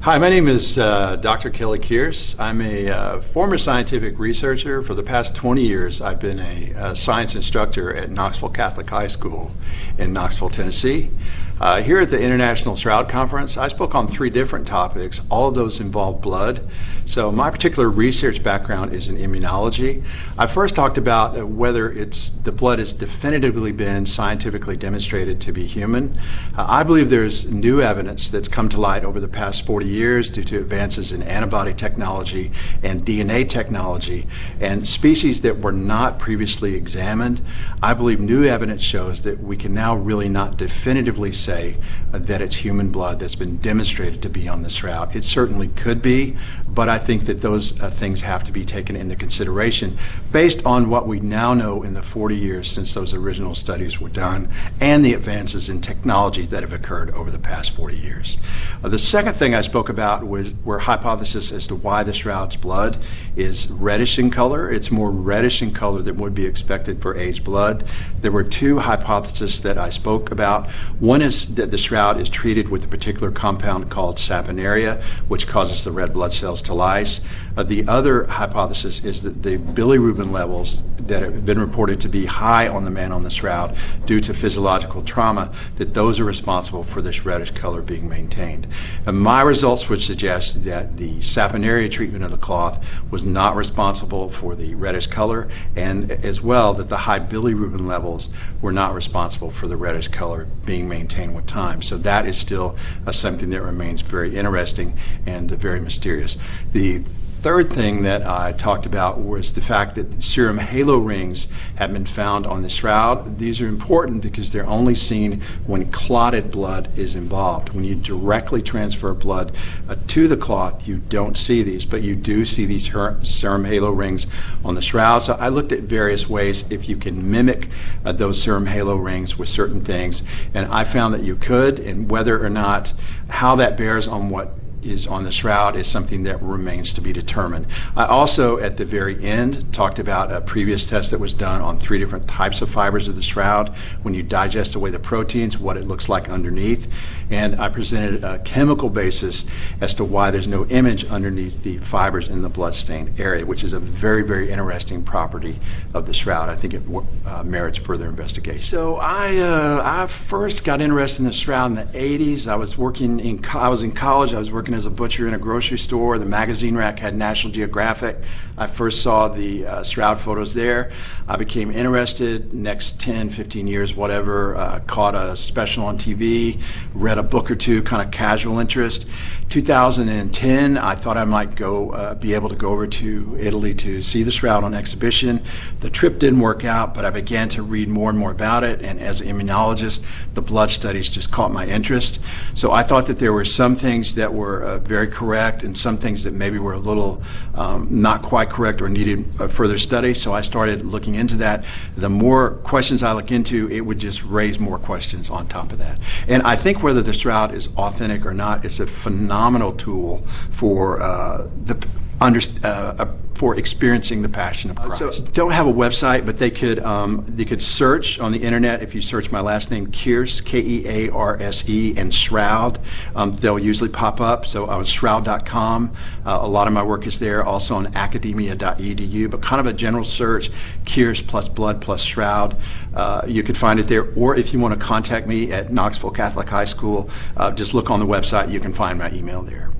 Hi, my name is Dr. Kelly Kearse. I'm a former scientific researcher. For the past 20 years, I've been a science instructor at Knoxville Catholic High School in Knoxville, Tennessee. Here at the International Shroud Conference, I spoke on 3 different topics. All of those involve blood. So my particular research background is in immunology. I first talked about whether the blood has definitively been scientifically demonstrated to be human. I believe there's new evidence that's come to light over the past 40 years due to advances in antibody technology and DNA technology and species that were not previously examined. I believe new evidence shows that we can now really not definitively say that it's human blood that's been demonstrated to be on the shroud. It certainly could be, but I think that those things have to be taken into consideration based on what we now know in the 40 years since those original studies were done and the advances in technology that have occurred over the past 40 years. The second thing I spoke about were hypotheses as to why the shroud's blood is reddish in color. It's more reddish in color than would be expected for aged blood. There were 2 hypotheses that I spoke about. One is that the shroud is treated with a particular compound called saponaria, which causes the red blood cells to lyse. The other hypothesis is that the bilirubin levels that have been reported to be high on the man on the shroud due to physiological trauma, that those are responsible for this reddish color being maintained. And my results would suggest that the saponaria treatment of the cloth was not responsible for the reddish color, and as well that the high bilirubin levels were not responsible for the reddish color being maintained with time. So that is still something that remains very interesting and very mysterious. The third thing that I talked about was the fact that serum halo rings have been found on the shroud. These are important because they're only seen when clotted blood is involved. When you directly transfer blood to the cloth, you don't see these, but you do see these serum halo rings on the shroud. So I looked at various ways if you can mimic those serum halo rings with certain things, and I found that you could, and whether or not how that bears on what is on the shroud is something that remains to be determined. I also, at the very end, talked about a previous test that was done on 3 different types of fibers of the shroud. When you digest away the proteins, what it looks like underneath. And I presented a chemical basis as to why there's no image underneath the fibers in the bloodstained area, which is a very, very interesting property of the shroud. I think it merits further investigation. So I first got interested in the shroud in the 80s. I was in college. I was working as a butcher in a grocery store. The magazine rack had National Geographic. I first saw the shroud photos there. I became interested. Next 10, 15 years, whatever, caught a special on TV, read a book or 2, kind of casual interest. 2010, I thought I might be able to go over to Italy to see the shroud on exhibition. The trip didn't work out, but I began to read more and more about it, and as an immunologist, the blood studies just caught my interest. So I thought that there were some things that were very correct and some things that maybe were a little not quite correct or needed further study. So I started looking into that. The more questions I look into, it would just raise more questions on top of that. And I think whether the shroud is authentic or not, it's a phenomenal tool for for experiencing the Passion of Christ. So don't have a website, but they could search on the internet. If you search my last name, Kearse, Kearse, and Shroud, they'll usually pop up. So I was shroud.com. A lot of my work is there, also on academia.edu, but kind of a general search, Kearse plus blood plus shroud. You could find it there, or if you want to contact me at Knoxville Catholic High School, just look on the website. You can find my email there.